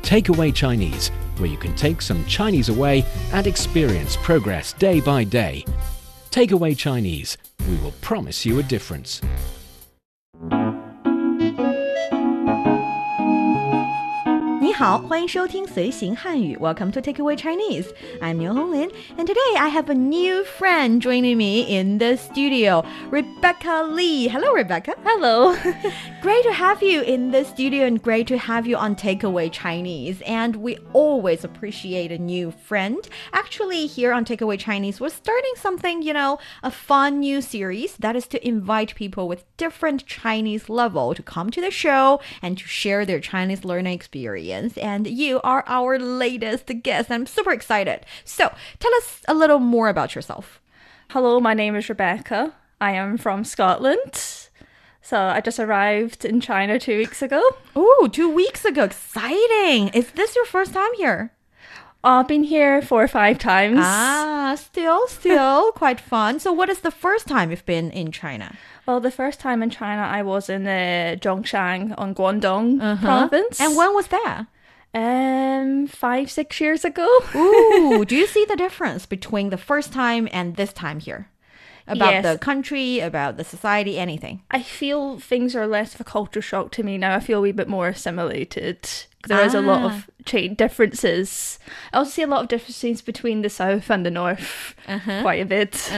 Takeaway Chinese, where you can take some Chinese away and experience progress day by day. Takeaway Chinese, we will promise you a difference. 你好，欢迎收听随行汉语 Welcome to Takeaway Chinese. I'm Niu Honglin, and today I have a new friend joining me in the studio, Rebecca Lee. Hello, Rebecca. Hello. Great to have you in the studio and great to have you on Takeaway Chinese. And we always appreciate a new friend. Actually, here on Takeaway Chinese, we're starting something, a fun new series that is to invite people with different Chinese level to come to the show and to share their Chinese learning experience. And you are our latest guest. I'm super excited. So tell us a little more about yourself. Hello, my name is Rebecca. I am from Scotland. So I just arrived in China 2 weeks ago. Oh, 2 weeks ago. Exciting. Is this your first time here? I've been here 4 or 5 times. Still quite fun. So what is the first time you've been in China? Well, the first time in China, I was in Zhongshan on Guangdong province. And when was that? 5-6 years ago. Ooh, do you see the difference between the first time and this time here? About the country, about the society, anything? I feel things are less of a culture shock to me now. I feel a wee bit more assimilated. There is a lot of differences. I also see a lot of differences between the south and the north, quite a bit.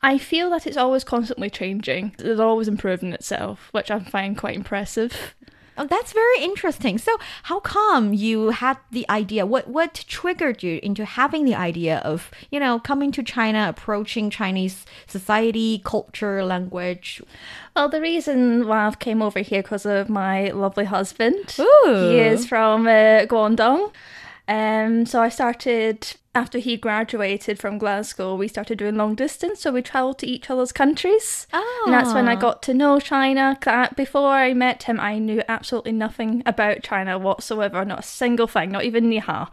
I feel that it's always constantly changing. It's always improving itself, which I find quite impressive. Oh, that's very interesting. So how come you had the idea? What triggered you into having the idea of, coming to China, approaching Chinese society, culture, language? Well, the reason why I've came over here because of my lovely husband. Ooh. He is from Guangdong. So I started, after he graduated from Glasgow, we started doing long distance. So we travelled to each other's countries. Oh. And that's when I got to know China. Before I met him, I knew absolutely nothing about China whatsoever. Not a single thing, not even ni hao.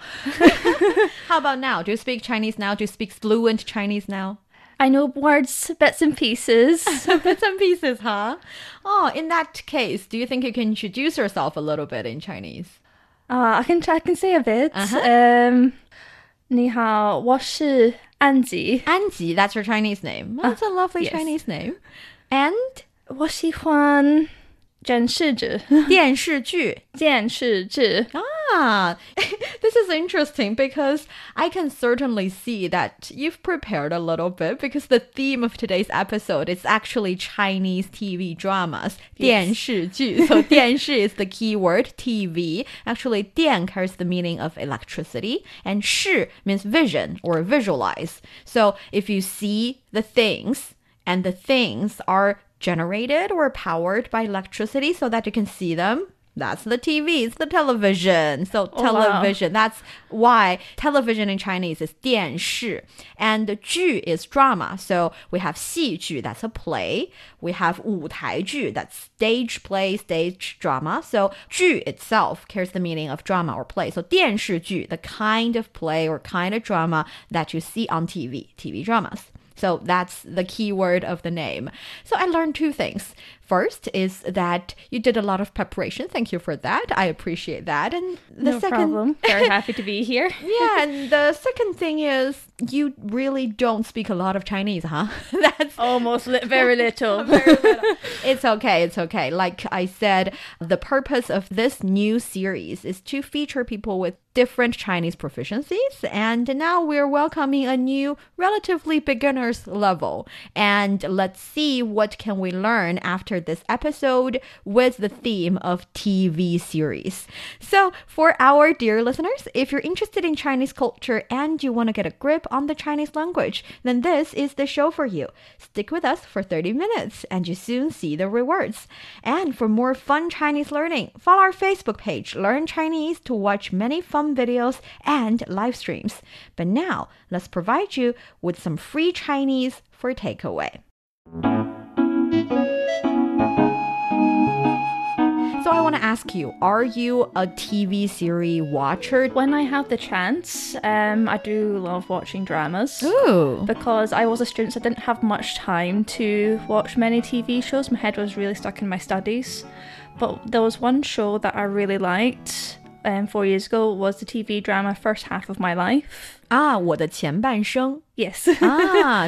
How about now? Do you speak Chinese now? Do you speak fluent Chinese now? I know words, bits and pieces. Bits and pieces, huh? Oh, in that case, do you think you can introduce yourself a little bit in Chinese? I can say a bit. 你好，我是安吉。安吉, that's your Chinese name. That's a lovely Chinese name. And? 我喜欢电视剧。电视剧。电视剧。This is interesting because I can certainly see that you've prepared a little bit because the theme of today's episode is actually Chinese TV dramas. 电视剧. So 电视 is the key word, TV. Actually, 电 carries the meaning of electricity and 视 means vision or visualize. So if you see the things and the things are generated or powered by electricity so that you can see them, that's the TV, it's the television. So television, that's why television in Chinese is 电视. And 剧 is drama. So we have 戏剧, that's a play. We have 舞台剧, that's stage play, stage drama. So 剧 itself carries the meaning of drama or play. So 电视剧, the kind of play or kind of drama that you see on TV dramas. So that's the key word of the name. So I learned 2 things. First is that you did a lot of preparation. Thank you for that. I appreciate that. And the second problem. Very happy to be here. Yeah, and the second thing is you really don't speak a lot of Chinese, huh? That's almost very little. Very little. It's okay. Like I said, the purpose of this new series is to feature people with different Chinese proficiencies. And now we're welcoming a new, relatively beginner's level. And let's see what can we learn after this episode with the theme of TV series. So for our dear listeners, if you're interested in Chinese culture and you want to get a grip on the Chinese language, then this is the show for you. Stick with us for 30 minutes and you soon see the rewards. And for more fun Chinese learning, follow our Facebook page, Learn Chinese, to watch many fun videos and live streams. But now, let's provide you with some free Chinese for takeaway. So I want to ask you, are you a TV series watcher? When I have the chance, I do love watching dramas. Ooh. Because I was a student, so I didn't have much time to watch many TV shows. My head was really stuck in my studies. But there was one show that I really liked. 4 years ago was the TV drama First Half of My Life. 啊，我的前半生 Yes.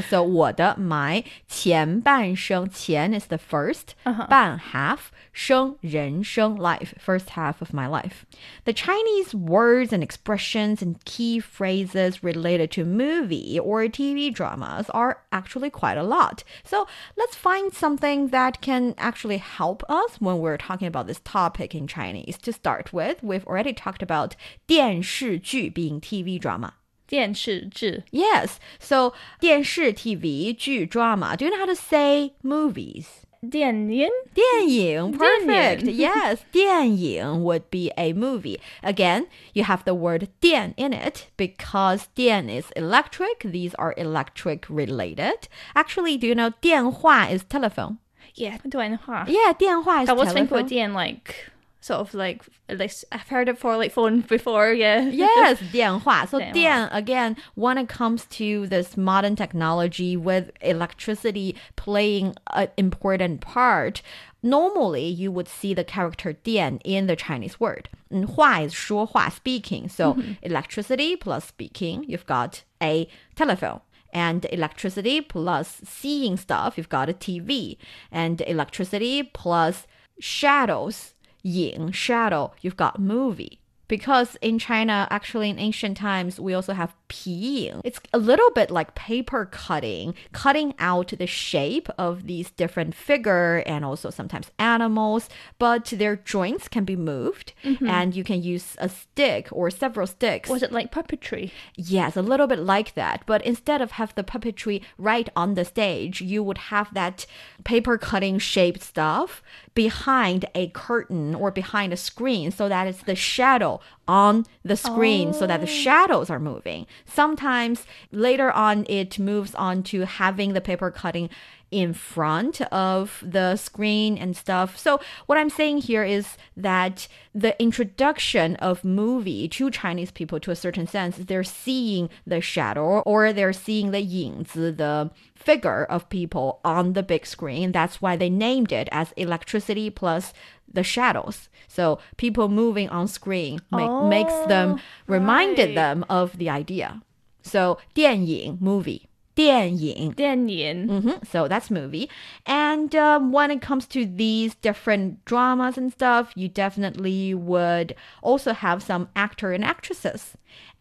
so 我的 my 前半生前 is the first 半 half 生人生 life first half of my life. The Chinese words and expressions and key phrases related to movie or TV dramas are actually quite a lot. So let's find something that can actually help us when we're talking about this topic in Chinese. To start with, we've already talked about 电视剧 being TV drama. 电视剧 Yes. So 电视 TV 剧 drama. Do you know how to say movies? 电影电影 perfect. 电影 Yes, 电影 would be a movie. Again, you have the word 电 in it because 电 is electric. These are electric related. Actually, do you know 电话 is telephone? Yeah, 电话 Yeah, 电话 is I was thinking telephone. with 电 like sort of like at least I've heard it for like phone before, yeah. Yes, 电话. So 电话 电, again, when it comes to this modern technology with electricity playing an important part, normally you would see the character 电 in the Chinese word. And 话 is 说话, speaking. So electricity plus speaking, you've got a telephone. And electricity plus seeing stuff, you've got a TV. And electricity plus shadows, 影 shadow, you've got movie. Because in China, actually in ancient times, we also have 皮影. It's a little bit like paper cutting, cutting out the shape of these different figure and also sometimes animals, but their joints can be moved and you can use a stick or several sticks. Was it like puppetry? Yes, a little bit like that. But instead of have the puppetry right on the stage, you would have that paper cutting shaped stuff behind a curtain or behind a screen so that it's the shadow on the screen so that the shadows are moving. Sometimes later on it moves on to having the paper cutting in front of the screen and stuff. So what I'm saying here is that the introduction of movie to Chinese people, to a certain sense, they're seeing the shadow or they're seeing the 影子, the figure of people on the big screen. That's why they named it as electricity plus the shadows. So people moving on screen makes them reminded them of the idea. So 电影 movie. 电影电影 So that's movie. And when it comes to these different dramas and stuff, you definitely would also have some actor and actresses.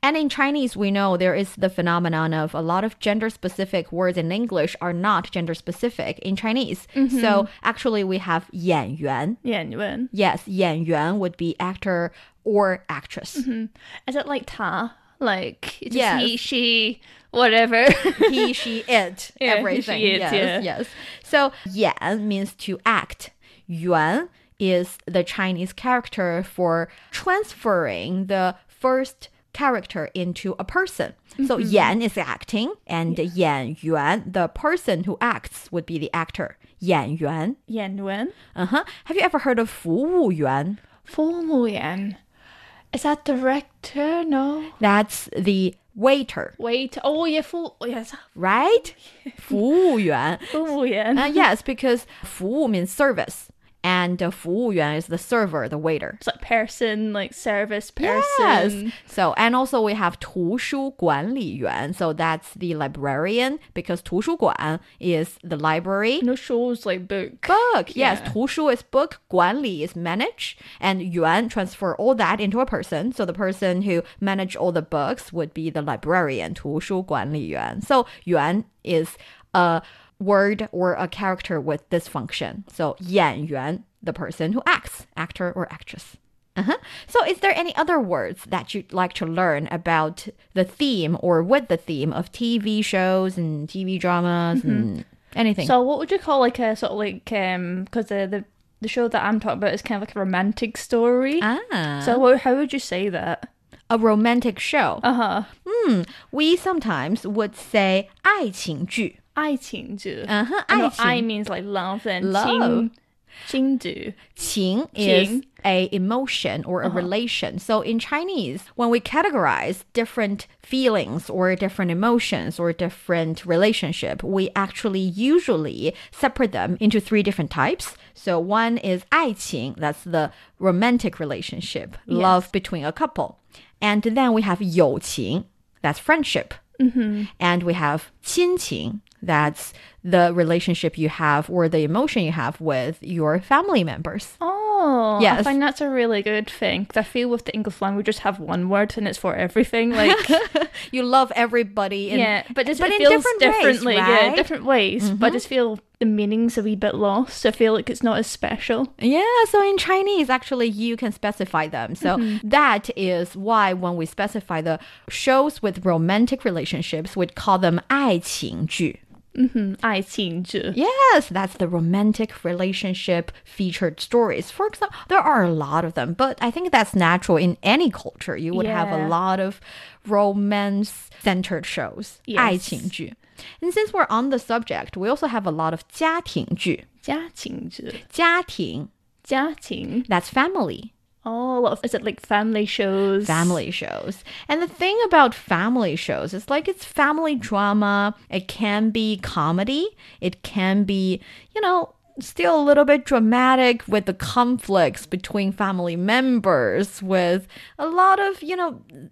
And in Chinese, we know there is the phenomenon of a lot of gender-specific words in English are not gender-specific in Chinese. So actually we have 演员. 演员 Yes, 演员 would be actor or actress. Is it like 他 like just Yes. he, she, whatever? He, she, it, Yeah, everything. she, it, yes, yeah. yes. So 演 means to act. yuan is the Chinese character for transferring the first character into a person. So 演 is acting and 演员, the person who acts, would be the actor. 演员. 演员 Have you ever heard of 服务员? 服务员 Is that director? No. That's the waiter, Wait. Oh, yeah. Yes. right? 服务员. 服务员 Yes, because 服务 means service. And 服务员 is the server, the waiter. It's like person, like service person. Yes. So, and also we have 图书管理员. So that's the librarian because 图书馆 is the library. No shows like book. Book. Yes. Yeah. 图书 is book. 管理 is manage. And yuan transfer all that into a person. So the person who manage all the books would be the librarian. 图书管理员. So yuan is a word or a character with this function. So 演员, the person who acts, actor or actress. So is there any other words that you'd like to learn about the theme or with the theme of TV shows and TV dramas and anything? So what would you call like a sort of like because the show that I'm talking about is kind of like a romantic story. So how would you say that? A romantic show. We sometimes would say 爱情剧. 爱情剧 I know 爱 爱 means like love and Love. 情 Qingdu. Qing is a emotion or a relation. So in Chinese, when we categorize different feelings or different emotions or different relationship, we actually usually separate them into 3 different types. So one is 爱情, that's the romantic relationship, love between a couple. And then we have 友情, that's friendship. And we have 亲情, that's the relationship you have or the emotion you have with your family members. Oh, yes. I find that's a really good thing. 'Cause I feel with the English language, we just have one word and it's for everything. Like you love everybody. but it in feels different differently. ways, right? Yeah, different ways. But I just feel the meaning's a wee bit lost. I feel like it's not as special. Yeah, so in Chinese, actually, you can specify them. So that is why when we specify the shows with romantic relationships, we'd call them 爱情剧. 爱情剧. Yes, that's the romantic relationship featured stories. For example, there are a lot of them, but I think that's natural in any culture. You would have a Yeah. lot of romance-centered shows. Yes. 爱情剧. And since we're on the subject, we also have a lot of 家庭剧. 家庭剧. 家庭, 家庭. that's family. Oh, a lot of, is it like family shows? Family shows. And the thing about family shows is like it's family drama. It can be comedy. It can be, still a little bit dramatic with the conflicts between family members, with a lot of,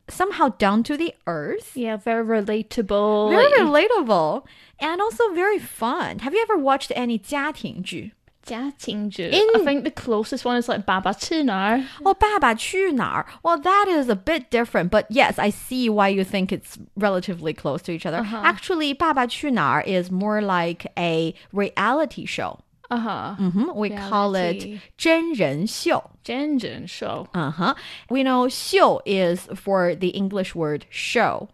somehow down to the earth. Yeah, very relatable. Very relatable. And also very fun. Have you ever watched any 家庭剧? 家庭剧. I think the closest one is like 爸爸去哪儿? Oh, 爸爸去哪儿? Well, that is a bit different, but yes, I see why you think it's relatively close to each other. Actually, 爸爸去哪儿 is more like a reality show. We call it 真人秀. 真人秀. We know 秀 is for the English word show.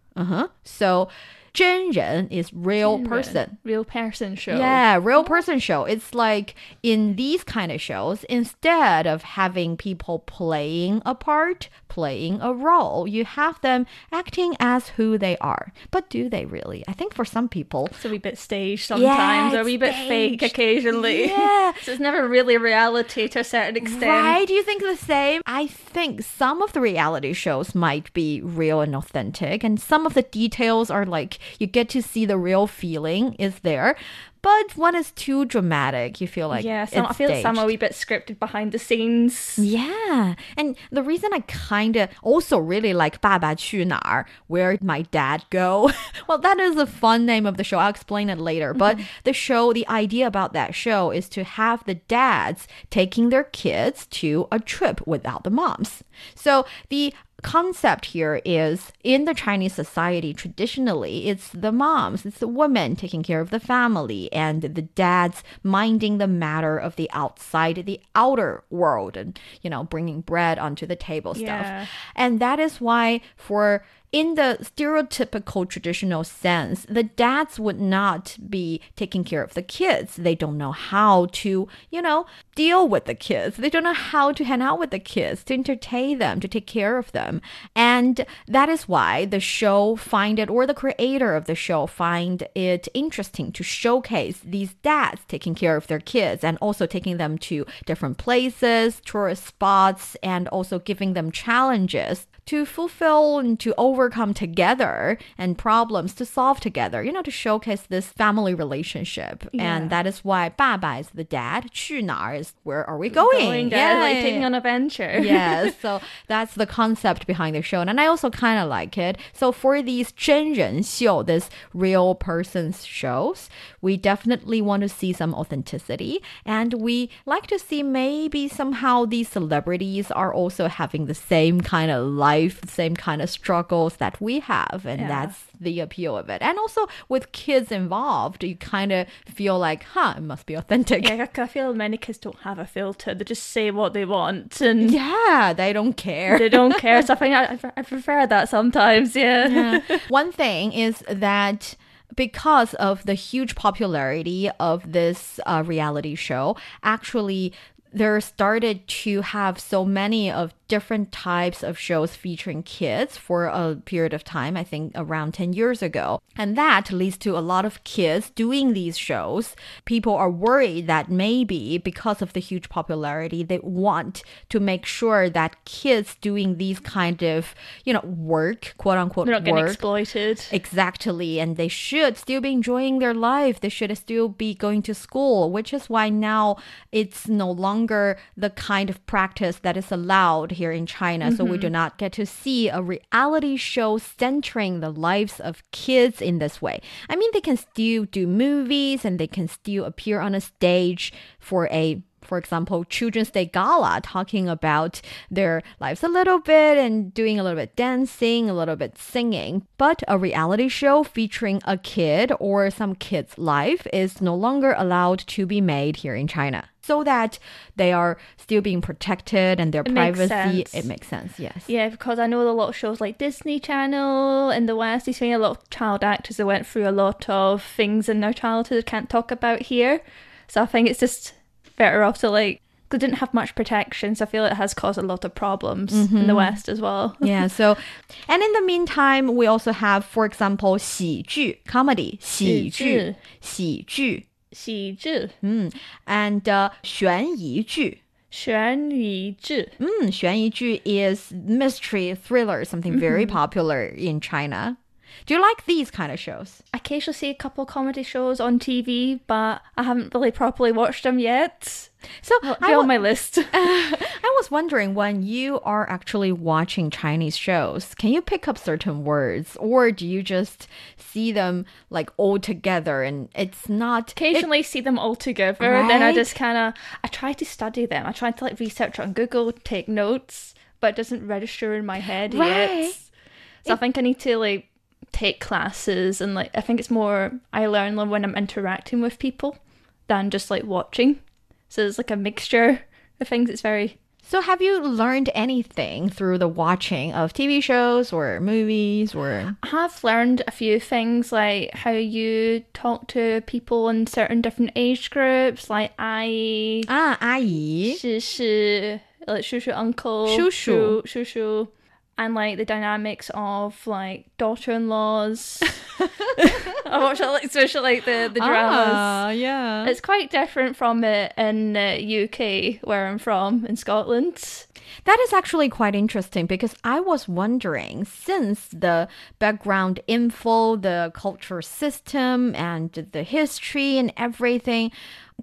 So 真人 is real person. Real person show. Yeah, real person show. It's like in these kind of shows, instead of having people playing a part, playing a role, you have them acting as who they are. But do they really? I think for some people, It's a wee bit staged sometimes, or a wee bit fake occasionally. Yeah. So it's never really reality to a certain extent. Right? Do you think the same? I think some of the reality shows might be real and authentic, and some of the details are like you get to see the real feeling is there. But when it's too dramatic, you feel like Yeah, it's I feel staged. some are a wee bit scripted behind the scenes. Yeah. And the reason I kind of also really like 爸爸去哪儿, where my dad go. Well, that is a fun name of the show. I'll explain it later. But the idea about that show is to have the dads taking their kids to a trip without the moms. So the concept here is in the Chinese society, traditionally, it's the moms, it's the women taking care of the family and the dads minding the matter of the outside, the outer world and, bringing bread onto the table Yeah. stuff. And that is why in the stereotypical traditional sense, the dads would not be taking care of the kids. They don't know how to, deal with the kids. They don't know how to hang out with the kids, to entertain them, to take care of them. And that is why the creator of the show find it interesting to showcase these dads taking care of their kids and also taking them to different places, tourist spots, and also giving them challenges to fulfill and to overcome together and problems to solve together, to showcase this family relationship. Yeah. And that is why 爸爸 is the dad, 去哪儿 is where are we going? Like taking an adventure. Yes, so that's the concept behind the show. And I also kind of like it. So for these 真人秀, this real person's shows, we definitely want to see some authenticity. And we like to see maybe somehow these celebrities are also having the same kind of life, the same kind of struggles that we have. And that's the appeal of it. And also with kids involved, you kind of feel like, it must be authentic. Yeah, I feel many kids don't have a filter. They just say what they want and Yeah, they don't care. they don't care. So I think I prefer that sometimes, yeah. One thing is that because of the huge popularity of this reality show, actually there started to have so many of different types of shows featuring kids for a period of time, I think around 10 years ago. And that leads to a lot of kids doing these shows. People are worried that maybe because of the huge popularity, they want to make sure that kids doing these kind of, work, quote unquote, they're not getting work. exploited. Exactly. And they should still be enjoying their life. They should still be going to school, which is why now it's no longer the kind of practice that is allowed here in China. So we do not get to see a reality show centering the lives of kids in this way. I mean, they can still do movies and they can still appear on a stage for example, Children's Day Gala, talking about their lives a little bit and doing a little bit dancing, a little bit singing. But a reality show featuring a kid or some kid's life is no longer allowed to be made here in China. So that they are still being protected and their privacy. It makes sense, yes. Yeah, because I know a lot of shows like Disney Channel in the West, you've seen a lot of child actors that went through a lot of things in their childhood can't talk about here. So I think it's just better off to they didn't have much protection, so I feel it has caused a lot of problems in the West as well. Yeah, so, and in the meantime, we also have, for example, 喜剧, comedy, 喜剧, 喜剧. 喜剧. And 悬疑剧. 悬疑剧. 悬疑剧 is mystery thriller, something very popular in China. Do you like these kind of shows? I occasionally see a couple of comedy shows on TV, but I haven't really properly watched them yet. So they're on my list. I was wondering, when you are actually watching Chinese shows, can you pick up certain words, or do you just see them all together and it's not... Occasionally see them all together, right? Then I just I try to study them. I try to research on Google, take notes, but it doesn't register in my head yet. So I think I need to take classes, and I think it's more I learn when I'm interacting with people than just watching. So it's a mixture of things. It's very... So have you learned anything through the watching of TV shows or movies or... I have learned a few things, like how you talk to people in certain different age groups, like 阿姨, 阿姨, 是是, like 叔叔, uncle, 叔叔, and the dynamics of daughter-in-laws. I watch especially the dramas. Yeah. It's quite different from it in UK, where I'm from, in Scotland. That is actually quite interesting, because I was wondering, since the background info, the culture system, and the history and everything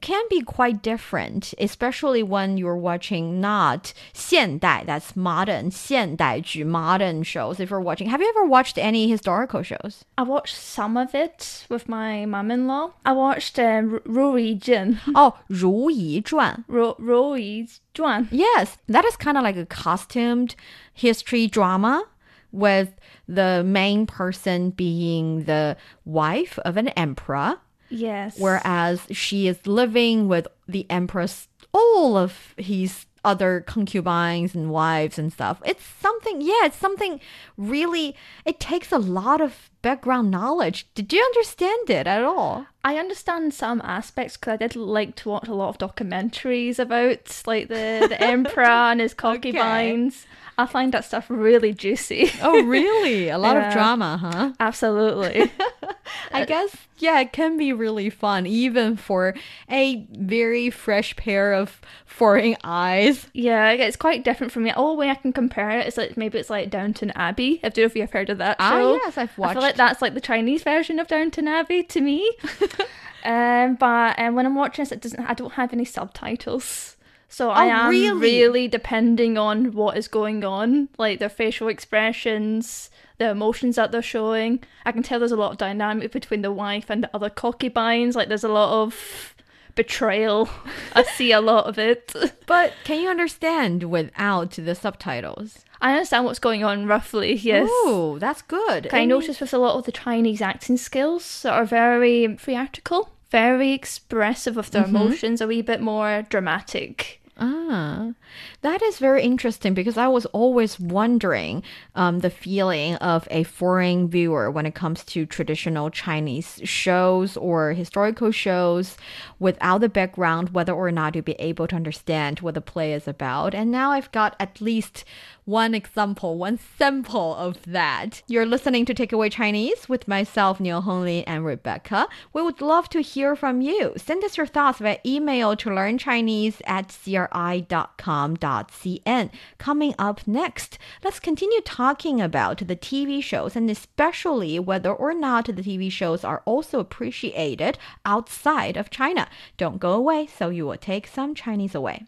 can be quite different, especially when you're watching not 现代, that's modern, 现代剧, modern shows. If you're watching, have you ever watched any historical shows? I watched some of it with my mum-in-law. I watched 如懿传. Oh, 如懿传. 如懿传. Yes, that is kind of like a costumed history drama, with the main person being the wife of an emperor. Yes. Whereas she is living with the empress, all of his other concubines and wives and stuff. It's something really, it takes a lot of background knowledge. Did you understand it at all? I understand some aspects, because I did like to watch a lot of documentaries about the emperor and his concubines. Okay. I find that stuff really juicy. Oh, really? A lot of drama, huh? Absolutely. I guess, yeah, it can be really fun, even for a very fresh pair of foreign eyes. Yeah, it's quite different from me. The only way I can compare it is maybe it's like Downton Abbey. I don't know if you've heard of that show. Ah, yes, I've watched. I feel like that's the Chinese version of Downton Abbey to me. But when I'm watching this, I don't have any subtitles. So I am really depending on what is going on, their facial expressions, the emotions that they're showing. I can tell there's a lot of dynamic between the wife and the other concubines. There's a lot of betrayal. I see a lot of it. But can you understand without the subtitles? I understand what's going on roughly, yes. Oh, that's good. I noticed with a lot of the Chinese acting skills that are very theatrical, very expressive of their emotions, a wee bit more dramatic. That is very interesting because I was always wondering the feeling of a foreign viewer when it comes to traditional Chinese shows or historical shows without the background, whether or not you'd be able to understand what the play is about. And now I've got at least one example, one sample of that. You're listening to Takeaway Chinese with myself, Neil Honglin, and Rebecca. We would love to hear from you. Send us your thoughts via email to learnchinese@cri.com.cn. Coming up next, let's continue talking about the TV shows and especially whether or not the TV shows are also appreciated outside of China. Don't go away, so you will take some Chinese away.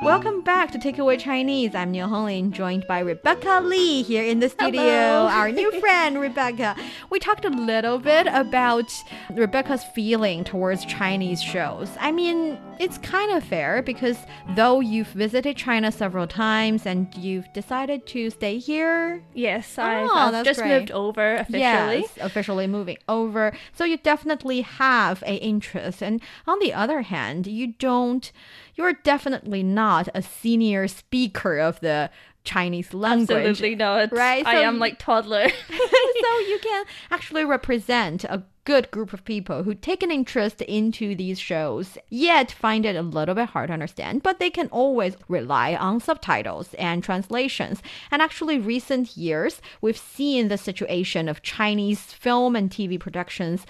Welcome back to Takeaway Chinese. I'm Neil Honglin, joined by Rebecca Lee here in the studio. Hello. Our new friend, Rebecca. We talked a little bit about Rebecca's feeling towards Chinese shows. I mean, it's kind of fair because though you've visited China several times and you've decided to stay here. Yes, I've just moved over officially. Yes, officially moving over. So you definitely have an interest. And on the other hand, you're definitely not a senior speaker of the Chinese language. Absolutely not. Right? I am like toddler. So you can actually represent a good group of people who take an interest into these shows, yet find it a little bit hard to understand, but they can always rely on subtitles and translations. And actually, recent years, we've seen the situation of Chinese film and TV productions,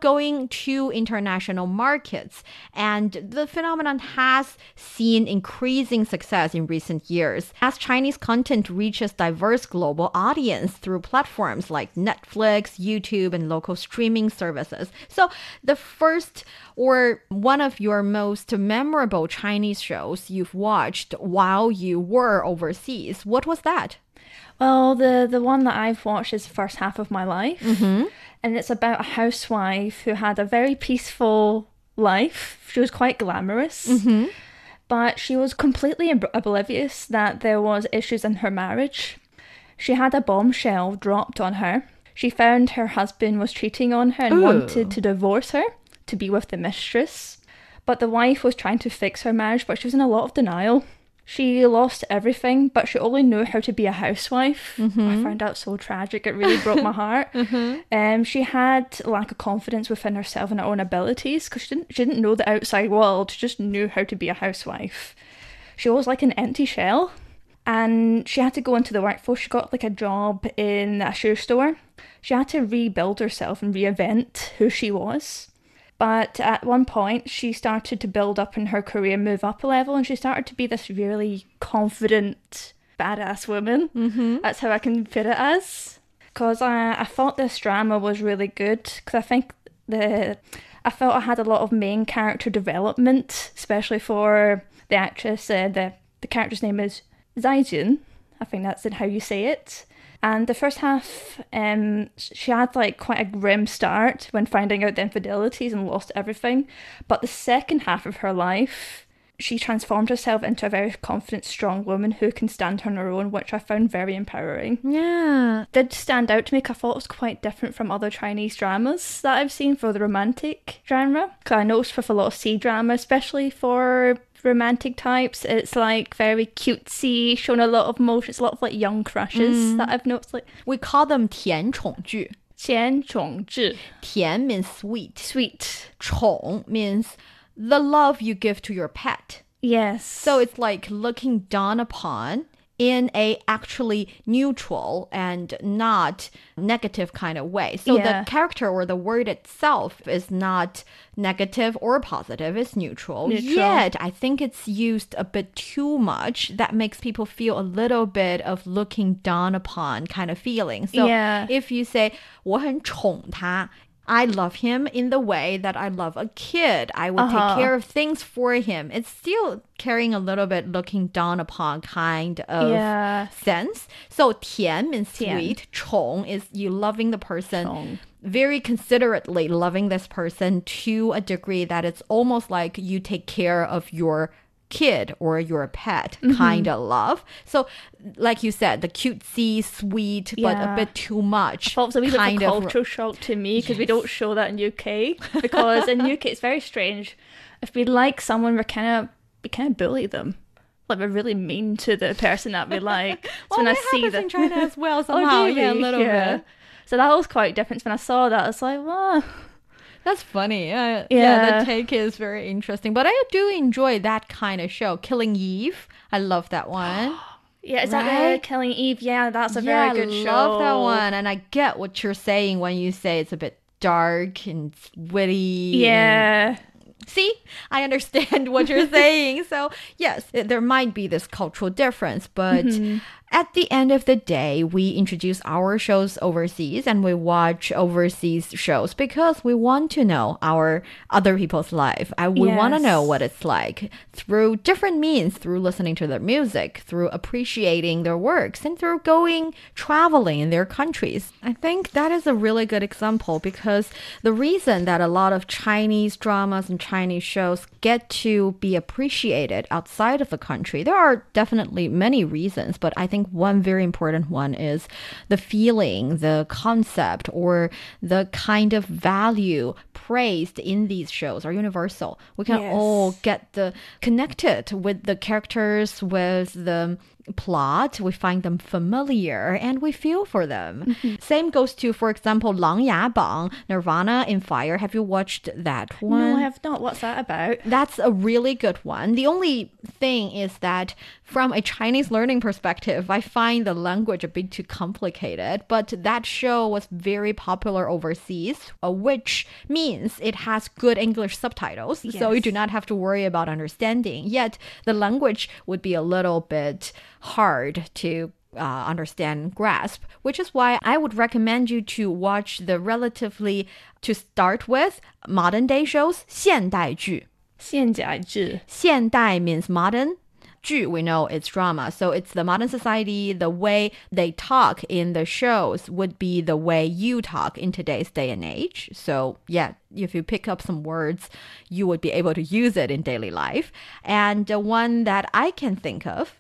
going to international markets. And the phenomenon has seen increasing success in recent years as Chinese content reaches diverse global audience through platforms like Netflix, YouTube, and local streaming services. So the first or one of your most memorable Chinese shows you've watched while you were overseas, what was that? Well, the one that I've watched is the first half of my life. And it's about a housewife who had a very peaceful life. She was quite glamorous. But she was completely oblivious that there was issues in her marriage. She had a bombshell dropped on her. She found her husband was cheating on her and wanted to divorce her to be with the mistress. But the wife was trying to fix her marriage, but she was in a lot of denial. She lost everything, but she only knew how to be a housewife. I found that so tragic. It really broke my heart. She had lack of confidence within herself and her own abilities because she didn't know the outside world. She just knew how to be a housewife. She was like an empty shell. And she had to go into the workforce. She got like a job in a shoe store. She had to rebuild herself and reinvent who she was. But at one point, she started to build up in her career, move up a level, and she started to be this really confident, badass woman. That's how I can put it as. Because I thought this drama was really good. Because I think I felt I had a lot of main character development, especially for the actress. The character's name is Zaijin. I think that's how you say it. And the first half, she had like quite a grim start when finding out the infidelities and lost everything. But the second half of her life, she transformed herself into a very confident, strong woman who can stand on her own, which I found very empowering. Yeah. It did stand out to me because I thought it was quite different from other Chinese dramas that I've seen for the romantic genre. Because I noticed with a lot of C-drama, especially for romantic types, it's like very cutesy, showing a lot of emotions, a lot of like young crushes that I've noticed. Like we call them 甜宠剧. 甜宠剧. 甜 means sweet. Sweet. 宠 means the love you give to your pet. Yes. So it's like looking down upon in a actually neutral and not negative kind of way. So the character or the word itself is not negative or positive, it's neutral. Yet I think it's used a bit too much. That makes people feel a little bit of looking down upon kind of feeling. So if you say 我很宠他, I love him in the way that I love a kid. I would take care of things for him. It's still carrying a little bit looking down upon kind of sense. So 甜 means sweet. 宠 is you loving the person very considerately, loving this person to a degree that it's almost like you take care of your kid or your pet kind of love. So like you said, the cutesy, sweet, but a bit too much. I thought it was a wee bit of a cultural shock to me because we don't show that in UK. Because in UK it's very strange. If we like someone, we kind of bully them. Like we're really mean to the person that we like. So well, when I that see happens that in China as well somehow. Yeah, a little bit. So that was quite different. When I saw that, I was like, wow. That's funny. The take is very interesting. But I do enjoy that kind of show. Killing Eve. I love that one. Yeah, is that the Killing Eve? Yeah, that's a very good show. I love that one. And I get what you're saying when you say it's a bit dark and witty. Yeah. See, I understand what you're saying. So yes, there might be this cultural difference, but at the end of the day, we introduce our shows overseas and we watch overseas shows because we want to know our other people's life. We want to know what it's like through different means, through listening to their music, through appreciating their works, and through traveling in their countries. I think that is a really good example because the reason that a lot of Chinese dramas and Chinese shows get to be appreciated outside of the country, there are definitely many reasons, but I think one very important one is the feeling, the concept, or the kind of value praised in these shows are universal. We can all get connected with the characters, with the plot. We find them familiar and we feel for them. Same goes to, for example, 琅琊榜, Nirvana in Fire. Have you watched that one? No, I have not. What's that about? That's a really good one. The only thing is that from a Chinese learning perspective, I find the language a bit too complicated, but that show was very popular overseas, which means it has good English subtitles, so you do not have to worry about understanding. Yet the language would be a little bit hard to understand and grasp, which is why I would recommend you to watch to start with, modern day shows, 现代剧. 现代剧. 现代 means modern. 剧, we know it's drama. So it's the modern society, the way they talk in the shows would be the way you talk in today's day and age. So yeah, if you pick up some words, you would be able to use it in daily life. And one that I can think of,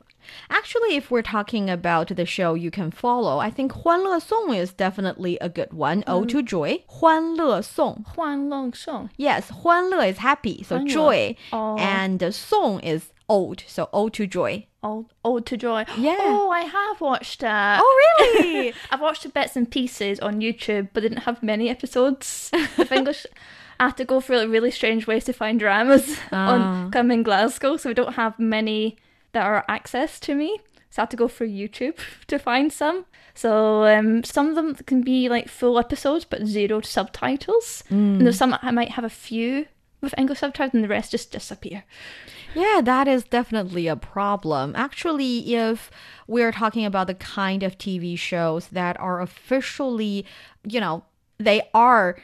actually, if we're talking about the show you can follow, I think 欢乐颂 is definitely a good one. Ode to Joy. 欢乐颂. 欢乐颂. Yes, 欢乐 is happy, so joy. And song is ode, so ode to joy. Ode to Joy. Yeah. Oh, I have watched that. Oh, really? I've watched the bits and pieces on YouTube, but didn't have many episodes of English. I have to go through really strange ways to find dramas come in Glasgow, so we don't have many that are access to me. So I have to go through YouTube to find some. So some of them can be like full episodes, but 0 subtitles. And there's some I might have a few with English subtitles and the rest just disappear. Yeah, that is definitely a problem. Actually, if we're talking about the kind of TV shows that are officially, they are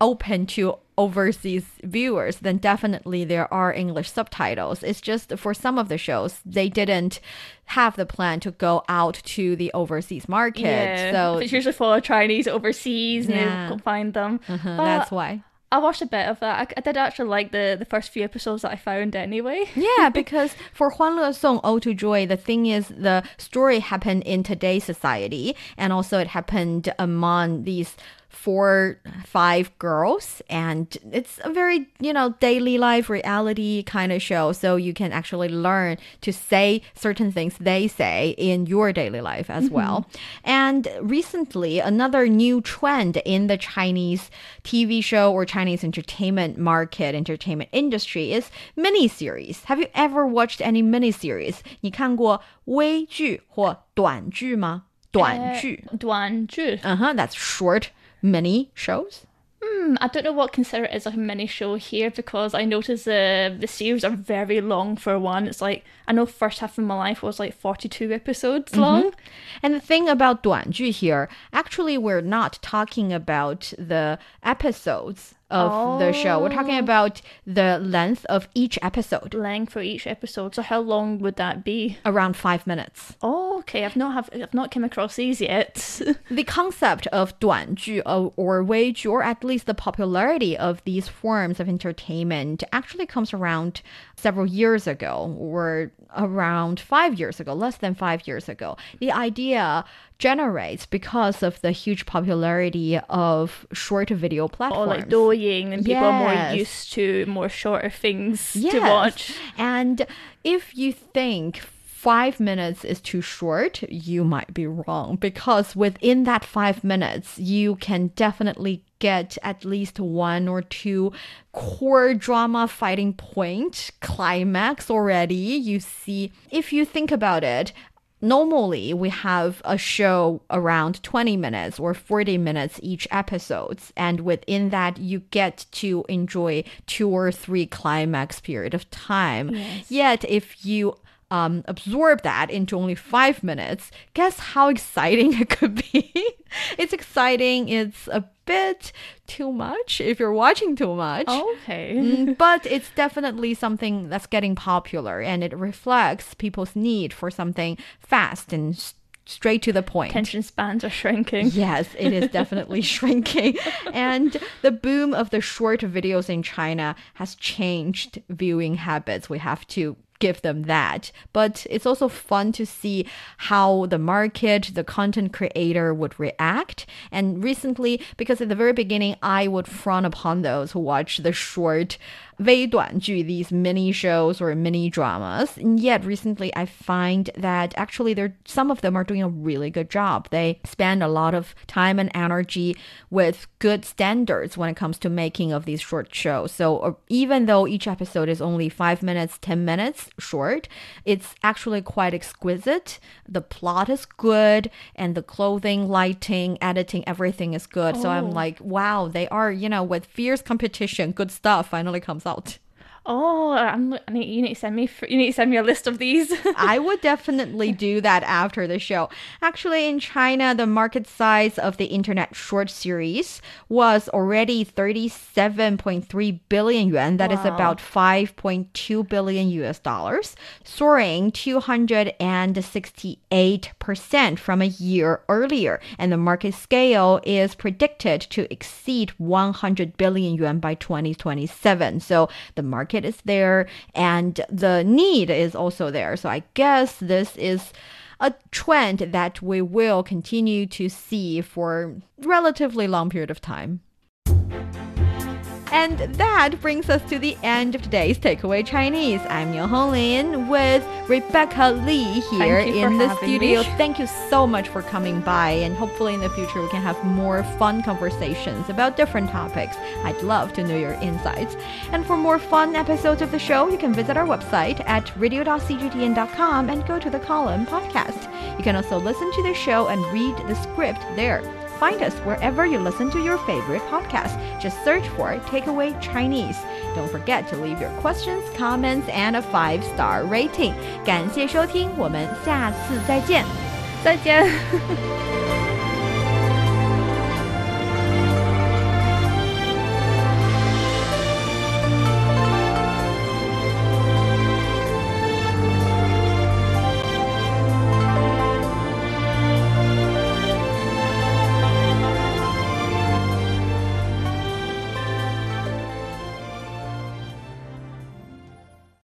open to overseas viewers, then definitely there are English subtitles. It's just for some of the shows, they didn't have the plan to go out to the overseas market. Yeah, so it's usually for Chinese overseas and they go find them. That's why. I watched a bit of that. I did actually like the first few episodes that I found anyway. Yeah, because for 欢乐颂, Ode to Joy, the thing is the story happened in today's society, and also it happened among these 4-5 girls, and it's a very daily life reality kind of show, so you can actually learn to say certain things they say in your daily life as well. And recently, another new trend in the Chinese TV show or Chinese entertainment industry is miniseries. Have you ever watched any miniseries? 你看过微剧或短剧吗？短剧。短剧. That's short mini shows. I don't know what consider it as a mini show here, because I noticed the series are very long for one. It's like, I know First Half of My Life was like 42 episodes long. And the thing about 短剧 here, actually we're not talking about the episodes of the show. We're talking about the length of each episode. Length for each episode. So how long would that be? Around 5 minutes. Oh, Okay, I've not come across these yet. The concept of 短剧 or 微剧, or at least the popularity of these forms of entertainment actually comes around several years ago, or around 5 years ago, less than 5 years ago. The idea generates because of the huge popularity of short video platforms. Or like Douyin, and people are more Yes. used to more shorter things to Yes. watch. And if you think 5 minutes is too short, you might be wrong, because within that 5 minutes, you can definitely get at least 1 or 2 core drama fighting point climax already. You see, if you think about it, normally we have a show around 20 minutes or 40 minutes each episodes, and within that you get to enjoy 2 or 3 climax period of time. Yes. Yet if you absorb that into only 5 minutes, guess how exciting it could be. It's exciting. It's a bit too much if you're watching too much. Okay. But it's definitely something that's getting popular, and it reflects people's need for something fast and straight to the point. Attention spans are shrinking. Yes, it is definitely shrinking. And the boom of the short videos in China has changed viewing habits. We have to give them that. But it's also fun to see how the market, the content creator would react. And recently, because at the very beginning, I would frown upon those who watch the short 微短剧, these mini shows or mini dramas. And yet recently I find that actually some of them are doing a really good job. They spend a lot of time and energy with good standards when it comes to making of these short shows. So even though each episode is only 5 minutes, 10 minutes short, it's actually quite exquisite. The plot is good, and the clothing, lighting, editing, everything is good. So I'm like, wow, they are, with fierce competition, good stuff finally comes out. Oh, you need to send me a list of these. I would definitely do that after the show. Actually, in China, the market size of the internet short series was already 37.3 billion yuan. That is about 5.2 billion US dollars, soaring 268% from a year earlier. And the market scale is predicted to exceed 100 billion yuan by 2027. So the market is there, and the need is also there. So I guess this is a trend that we will continue to see for a relatively long period of time. And that brings us to the end of today's Takeaway Chinese. I'm Niu Honglin with Rebecca Lee here in the studio. Thank you so much for coming by, and hopefully in the future we can have more fun conversations about different topics. I'd love to know your insights. And for more fun episodes of the show, you can visit our website at radio.cgtn.com and go to the column podcast. You can also listen to the show and read the script there. Find us wherever you listen to your favorite podcast. Just search for Takeaway Chinese. Don't forget to leave your questions, comments, and a 5-star rating. 感谢收听，我们下次再见。再见。